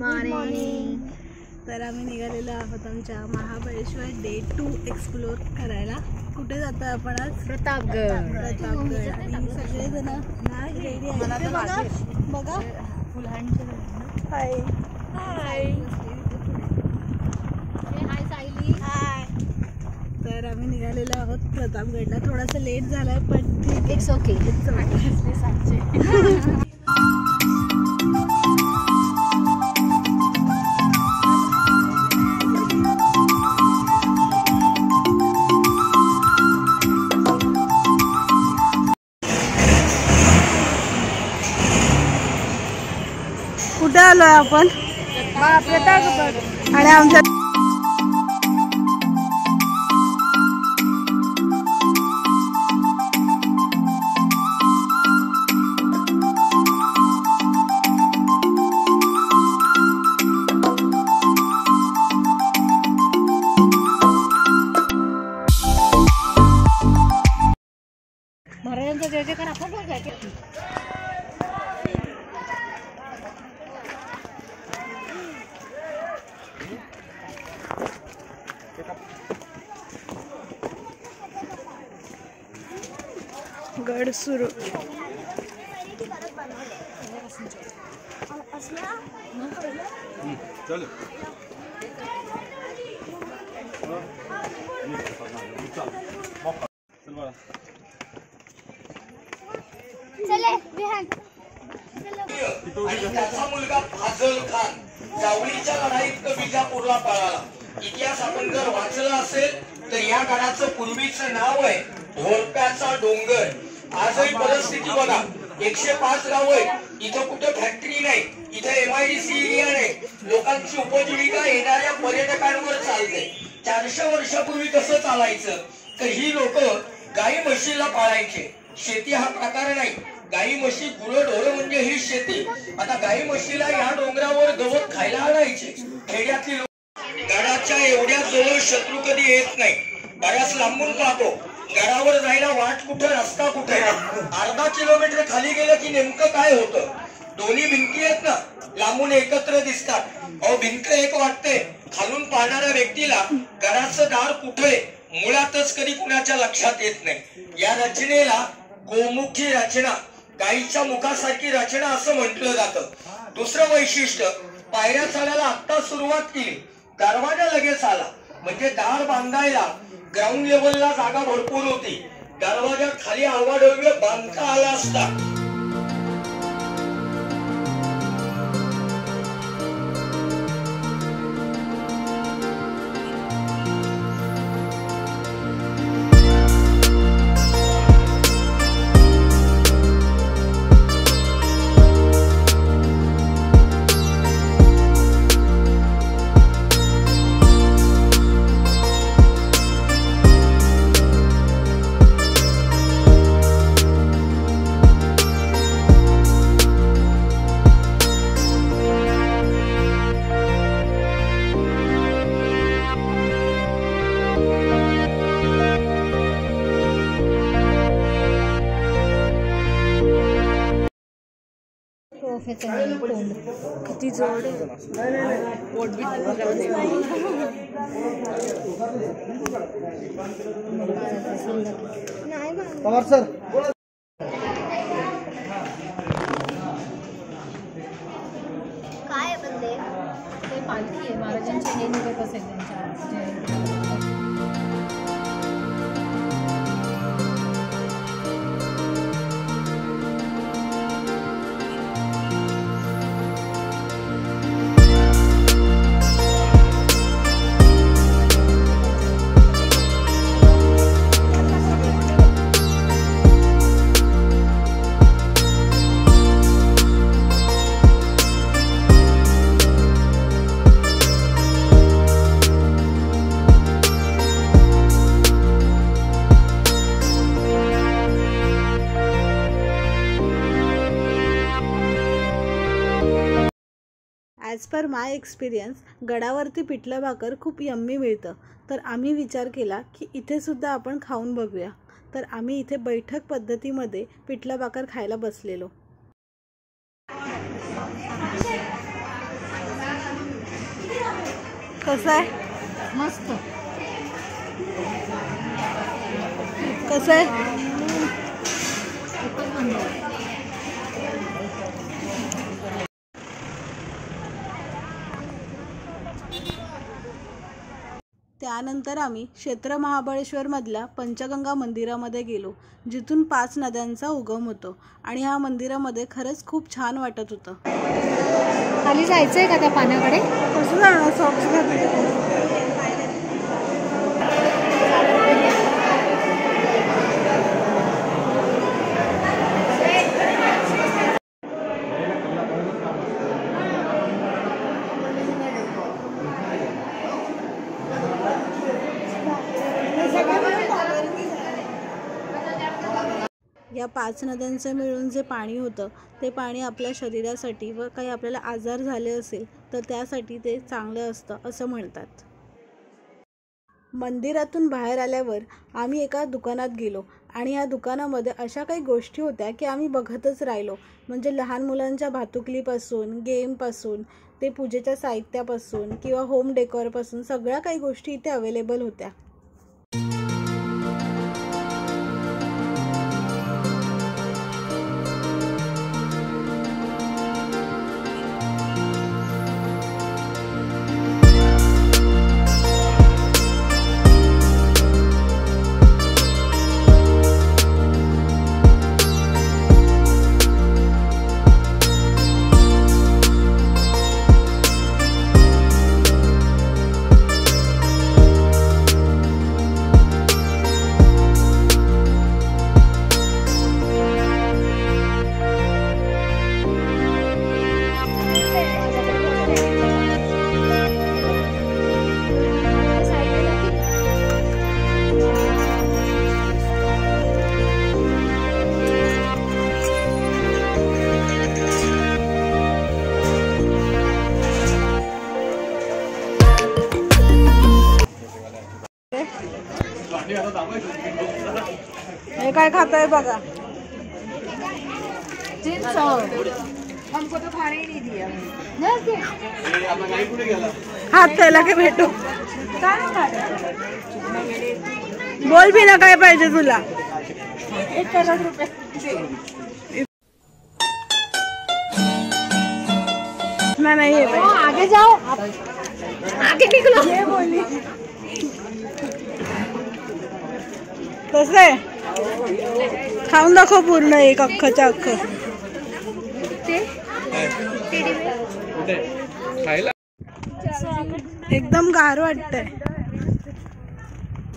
Morning. तर आम्ही निघालेलो आहोत आमच्या महाबळेश्वर डे 2 एक्सप्लोर करायला. कुठे जातो आपण आज? प्रतापगड. आणि सगळेजण रेडी आहेत. बघा हाय हाय हाय सायली हाय. तर आम्ही निघालेलो आहोत प्रतापगडला. थोडासा लेट झालाय पण ठीक, इट्स ओके. कुठे आलोय आपण? प्रतापगड. आणि आमच्या महाराजांचा जय जयकार आपण बघायचं. गड सुरू. त्याचा मुलगा फाजल खान जावळीच्या लढाईत विजापूरला पळाला. इतिहास आपण जर वाचला असेल तर या गडाचं पूर्वीचं नाव आहे ढोरप्याचा डोंगर. आजही परिस्थिती बघा, 105 गाव आहेत. इथं कुठे फॅक्टरी नाही, इथं MIDC एरिया नाही. लोकांची उपजीविका येणाऱ्या पर्यटकांवर चालते. 400 वर्षापूर्वी कसं चालायचं तर ही लोक गाई म्हशीला पाळायचे. शेती हा प्रकार नाही. गाई म्हशी गुरढोर म्हणजे ही शेती. आता गाई म्हशीला या डोंगरावर गवत खायला आणायचे खेड्यातली लोक. गडाच्या एवढ्या जवळ शत्रू कधी येत नाही. बऱ्याच लांबून पाहतो. गडावर जायला वाट कुठे, रस्ता कुठे. अर्धा किलोमीटर खाली गेलं की नेमकं काय होतं? दोन्ही भिंती आहेत ना, लांबून एकत्र दिसतात. अहो भिंत एक वाटते, खालून पाहणाऱ्या व्यक्तीला गडाचं दार कुठे मुळातच कधी कुणाच्या लक्षात येत नाही. या रचनेला गोमुखी रचना, गाईच्या मुखासारखी रचना असं म्हटलं जातं. दुसरं वैशिष्ट्य, पायऱ्या चढायला आत्ता सुरुवात केली, दरवाजा लगेच आला. म्हणजे दार बांधायला ग्राउंड लेवलला जागा भरपूर होती. दरवाजा खाली आवाढव्य बांधता आला असता. किती जोड सर. काय म्हणजे ते पालखी आहे महाराजांच्या हे निघत असेल त्यांच्या. ॲज पर माय एक्सपिरियन्स गडावरती पिठलं भाकर खूप यम्मी मिळतं. तर आम्ही विचार केला की इथे सुद्धा आपण खाऊन बघूया. तर आम्ही इथे बैठक पद्धतीमध्ये पिठलं भाकर खायला बसलेलो. कसं आहे? मस्त. कसं आहे? त्यानंतर आम्ही क्षेत्र महाबळेश्वरमधल्या पंचगंगा मंदिरामध्ये गेलो, जिथून 5 नद्यांचा उगम होतो आणि ह्या मंदिरामध्ये खरंच खूप छान वाटत होतं. खाली जायचंय का त्या पाण्याकडे? कसं जाणार? सॉक्स घातले. या 5 नद्यांचं मिळून जे पाणी होतं ते पाणी आपल्या शरीरासाठी व काही आपल्याला आजार झाले असेल तर त्यासाठी ते चांगलं असतं असं म्हणतात. मंदिरातून बाहेर आल्यावर आम्ही एका दुकानात गेलो आणि या दुकानामध्ये अशा काही गोष्टी होत्या की आम्ही बघतच राहिलो. म्हणजे लहान मुलांच्या भातुकलीपासून, गेमपासून ते पूजेच्या साहित्यापासून किंवा होम डेकोरपासून सगळ्या काही गोष्टी इथे अवेलेबल होत्या. हे काय खाताय बघा? हात त्याला काय भेटू? बोल भी ना, काय पाहिजे तुला? 1,000 रुपये. नहीं है, आगे जाओ, आगे निकलो. ये बोली. कसं आहे? खाऊन दाखव पूर्ण एक अख्खच्या अख्ख. एकदम गार वाटतंय.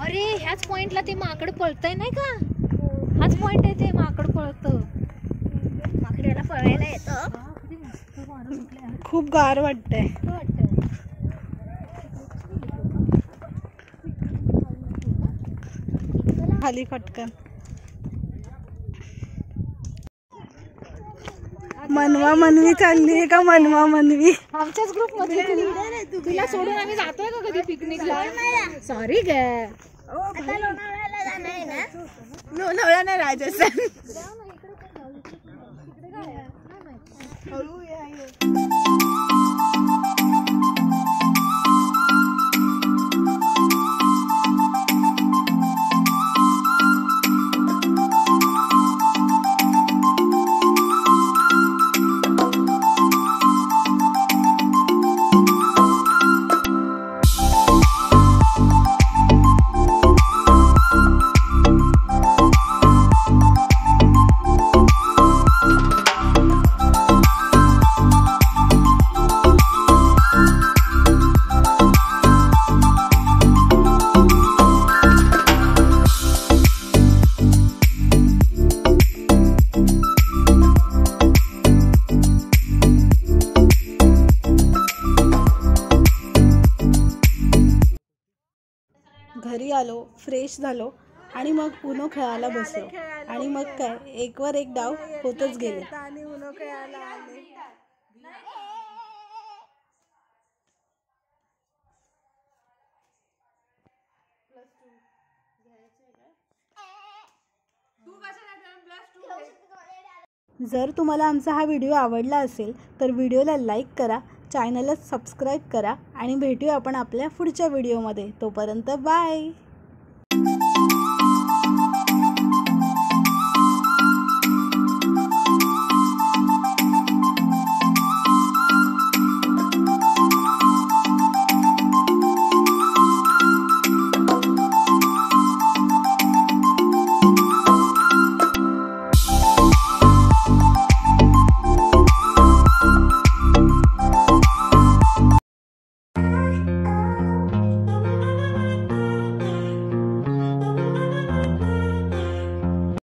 अरे ह्याच पॉइंटला ते माकड पळतय नाही का? हाच पॉइंट आहे, ते माकड पळतं. माकडाला पळायला येतं. खूप गार वाटतंय. खाली पटकन. मनवा मनवी चालली आहे का? मनवा मनवी आमच्याच ग्रुप मध्ये. तुला सोडून आम्ही जातोय का कधी पिकनिकला? सॉरी ग. लोणावळा नाही, राजस्थान. घरी आलो, फ्रेश झालो आणि मग उनो खेळायला बसलो. आणि मग काय, एकवर एक डाव होतच गेले. जर तुम्हाला आमचा हा व्हिडिओ आवडला असेल तर व्हिडिओला लाईक करा, चॅनलला सबस्क्राईब करा आणि भेटूया आपण आपल्या पुढच्या व्हिडिओमध्ये. तोपर्यंत बाय.